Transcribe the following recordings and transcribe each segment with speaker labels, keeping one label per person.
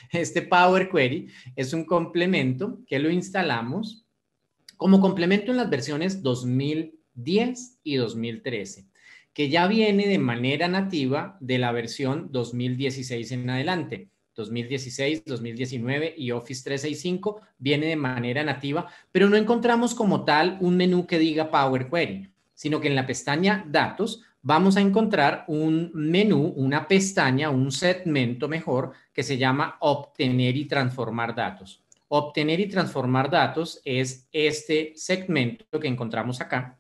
Speaker 1: Este Power Query es un complemento que lo instalamos como complemento en las versiones 2010 y 2013, que ya viene de manera nativa de la versión 2016 en adelante. 2016, 2019 y Office 365 viene de manera nativa, pero no encontramos como tal un menú que diga Power Query, sino que en la pestaña Datos vamos a encontrar un menú, una pestaña, un segmento mejor, que se llama Obtener y transformar datos. Obtener y transformar datos es este segmento que encontramos acá,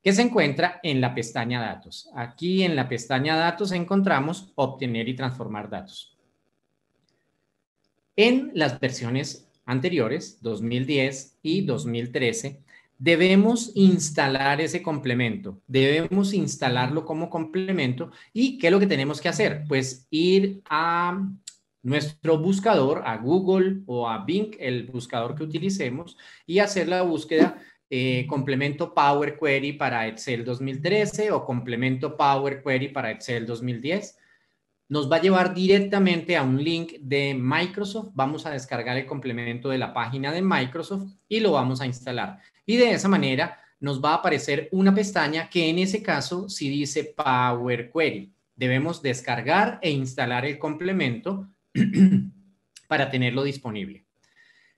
Speaker 1: que se encuentra en la pestaña Datos. Aquí en la pestaña Datos encontramos Obtener y transformar datos. En las versiones anteriores, 2010 y 2013, debemos instalar ese complemento, debemos instalarlo como complemento. ¿Y qué es lo que tenemos que hacer? Pues ir a nuestro buscador, a Google o a Bing, el buscador que utilicemos, y hacer la búsqueda complemento Power Query para Excel 2013 o complemento Power Query para Excel 2010. Nos va a llevar directamente a un link de Microsoft. Vamos a descargar el complemento de la página de Microsoft y lo vamos a instalar. Y de esa manera nos va a aparecer una pestaña que en ese caso sí dice Power Query. Debemos descargar e instalar el complemento para tenerlo disponible.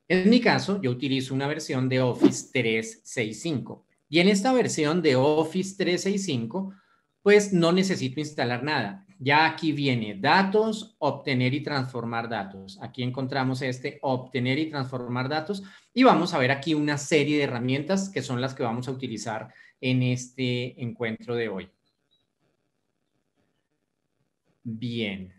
Speaker 1: En mi caso, yo utilizo una versión de Office 365. Y en esta versión de Office 365, pues no necesito instalar nada. Ya aquí viene datos, obtener y transformar datos. Aquí encontramos este obtener y transformar datos y vamos a ver aquí una serie de herramientas que son las que vamos a utilizar en este encuentro de hoy. Bien,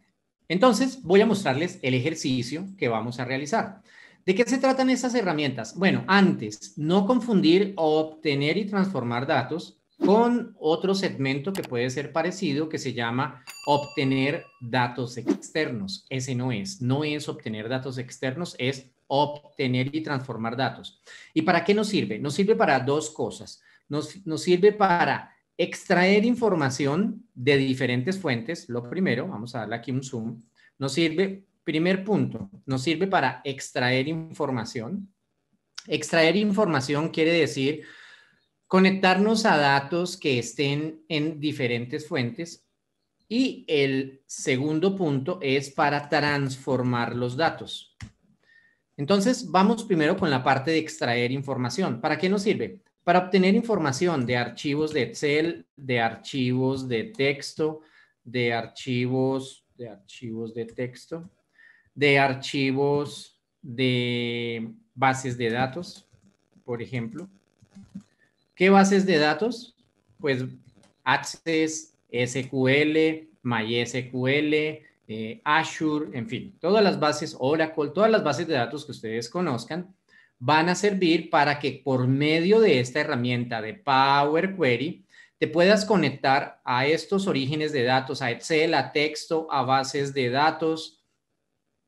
Speaker 1: entonces voy a mostrarles el ejercicio que vamos a realizar. ¿De qué se tratan estas herramientas? Bueno, antes, no confundir obtener y transformar datos con otro segmento que puede ser parecido, que se llama obtener datos externos. Ese no es obtener datos externos, es obtener y transformar datos. ¿Y para qué nos sirve? Nos sirve para dos cosas. Nos sirve para extraer información de diferentes fuentes. Lo primero, vamos a darle aquí un zoom, nos sirve, primer punto, nos sirve para extraer información. Extraer información quiere decir conectarnos a datos que estén en diferentes fuentes. Y el segundo punto es para transformar los datos. Entonces, vamos primero con la parte de extraer información. ¿Para qué nos sirve? Para obtener información de archivos de Excel, de archivos de texto, de archivos de texto, de archivos de bases de datos, por ejemplo. ¿Qué bases de datos? Pues Access, SQL, MySQL, Azure, en fin, todas las bases, Oracle, todas las bases de datos que ustedes conozcan van a servir para que por medio de esta herramienta de Power Query te puedas conectar a estos orígenes de datos, a Excel, a texto, a bases de datos,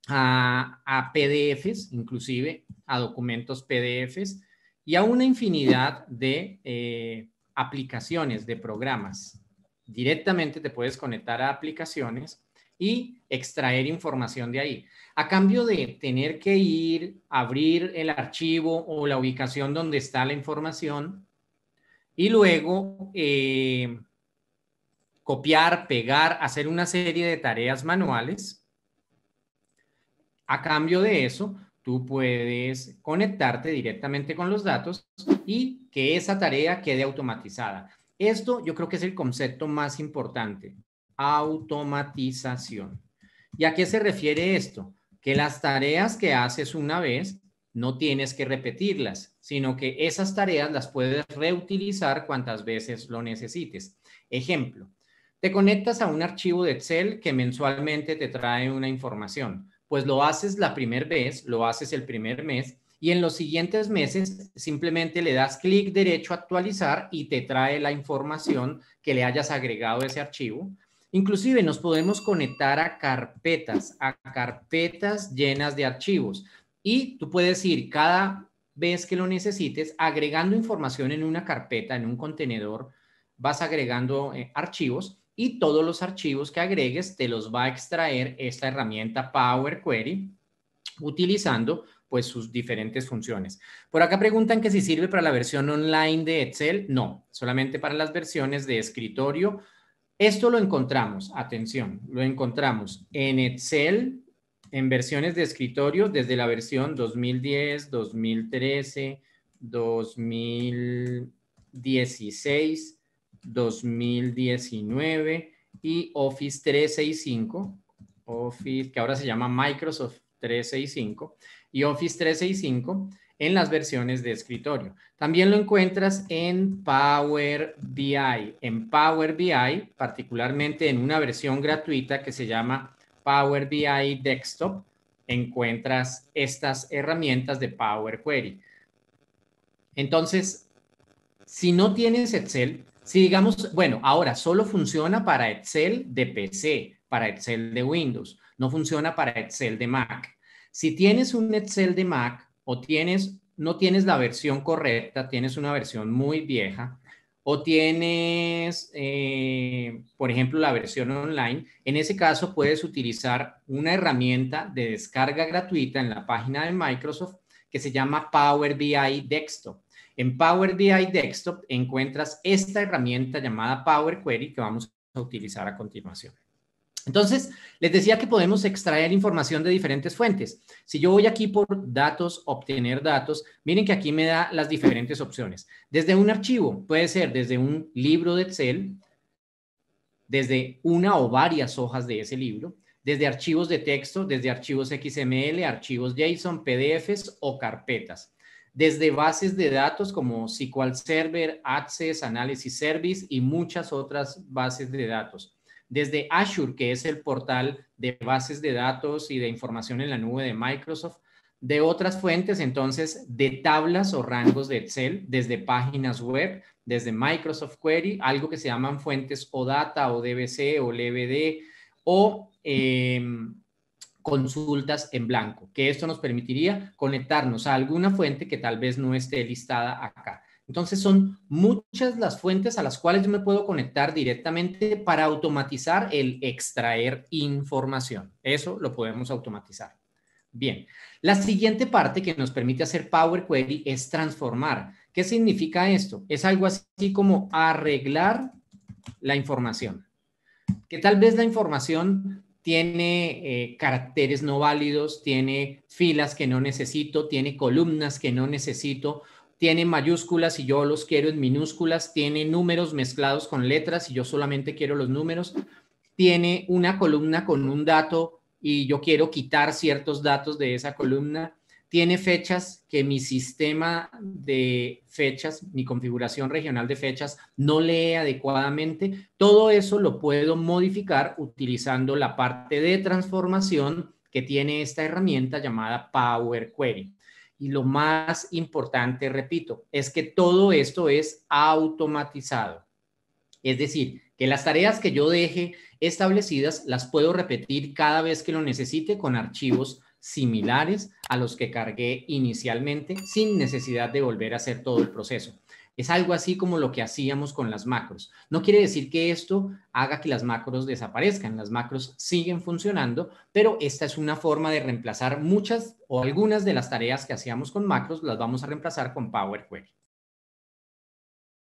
Speaker 1: a PDFs, inclusive a documentos PDFs y a una infinidad de aplicaciones, de programas. Directamente te puedes conectar a aplicaciones y extraer información de ahí. A cambio de tener que ir, abrir el archivo o la ubicación donde está la información y luego copiar, pegar, hacer una serie de tareas manuales. A cambio de eso, tú puedes conectarte directamente con los datos y que esa tarea quede automatizada. Esto yo creo que es el concepto más importante, automatización. ¿Y a qué se refiere esto? Que las tareas que haces una vez no tienes que repetirlas, sino que esas tareas las puedes reutilizar cuantas veces lo necesites. Ejemplo, te conectas a un archivo de Excel que mensualmente te trae una información. Pues lo haces la primera vez, lo haces el primer mes y en los siguientes meses simplemente le das clic derecho a actualizar y te trae la información que le hayas agregado a ese archivo. Inclusive nos podemos conectar a carpetas llenas de archivos y tú puedes ir cada vez que lo necesites agregando información en una carpeta, en un contenedor, vas agregando archivos y todos los archivos que agregues te los va a extraer esta herramienta Power Query utilizando pues sus diferentes funciones. Por acá preguntan que si sirve para la versión online de Excel. No, solamente para las versiones de escritorio. Esto lo encontramos, atención, lo encontramos en Excel, en versiones de escritorio desde la versión 2010, 2013, 2016, 2019 y Office 365, Office, que ahora se llama Microsoft 365 y Office 365 en las versiones de escritorio. También lo encuentras en Power BI. En Power BI, particularmente en una versión gratuita que se llama Power BI Desktop, encuentras estas herramientas de Power Query. Entonces, si no tienes Excel, si digamos, bueno, ahora solo funciona para Excel de PC, para Excel de Windows, no funciona para Excel de Mac. Si tienes un Excel de Mac o no tienes la versión correcta, tienes una versión muy vieja o tienes, por ejemplo, la versión online, en ese caso puedes utilizar una herramienta de descarga gratuita en la página de Microsoft que se llama Power BI Desktop. En Power BI Desktop encuentras esta herramienta llamada Power Query que vamos a utilizar a continuación. Entonces, les decía que podemos extraer información de diferentes fuentes. Si yo voy aquí por datos, obtener datos, miren que aquí me da las diferentes opciones. Desde un archivo, puede ser desde un libro de Excel, desde una o varias hojas de ese libro, desde archivos de texto, desde archivos XML, archivos JSON, PDFs o carpetas. Desde bases de datos como SQL Server, Access, Analysis Service y muchas otras bases de datos. Desde Azure, que es el portal de bases de datos y de información en la nube de Microsoft, de otras fuentes, entonces, de tablas o rangos de Excel, desde páginas web, desde Microsoft Query, algo que se llaman fuentes OData o DBC o LBD o consultas en blanco, que esto nos permitiría conectarnos a alguna fuente que tal vez no esté listada acá. Entonces son muchas las fuentes a las cuales yo me puedo conectar directamente para automatizar el extraer información. Eso lo podemos automatizar. Bien, la siguiente parte que nos permite hacer Power Query es transformar. ¿Qué significa esto? Es algo así como arreglar la información. Que tal vez la información tiene caracteres no válidos, tiene filas que no necesito, tiene columnas que no necesito, tiene mayúsculas y yo los quiero en minúsculas, tiene números mezclados con letras y yo solamente quiero los números, tiene una columna con un dato y yo quiero quitar ciertos datos de esa columna, tiene fechas que mi sistema de fechas, mi configuración regional de fechas no lee adecuadamente. Todo eso lo puedo modificar utilizando la parte de transformación que tiene esta herramienta llamada Power Query. Y lo más importante, repito, es que todo esto es automatizado. Es decir, que las tareas que yo deje establecidas las puedo repetir cada vez que lo necesite con archivos similares a los que cargué inicialmente sin necesidad de volver a hacer todo el proceso. Es algo así como lo que hacíamos con las macros. No quiere decir que esto haga que las macros desaparezcan. Las macros siguen funcionando, pero esta es una forma de reemplazar muchas o algunas de las tareas que hacíamos con macros, las vamos a reemplazar con Power Query.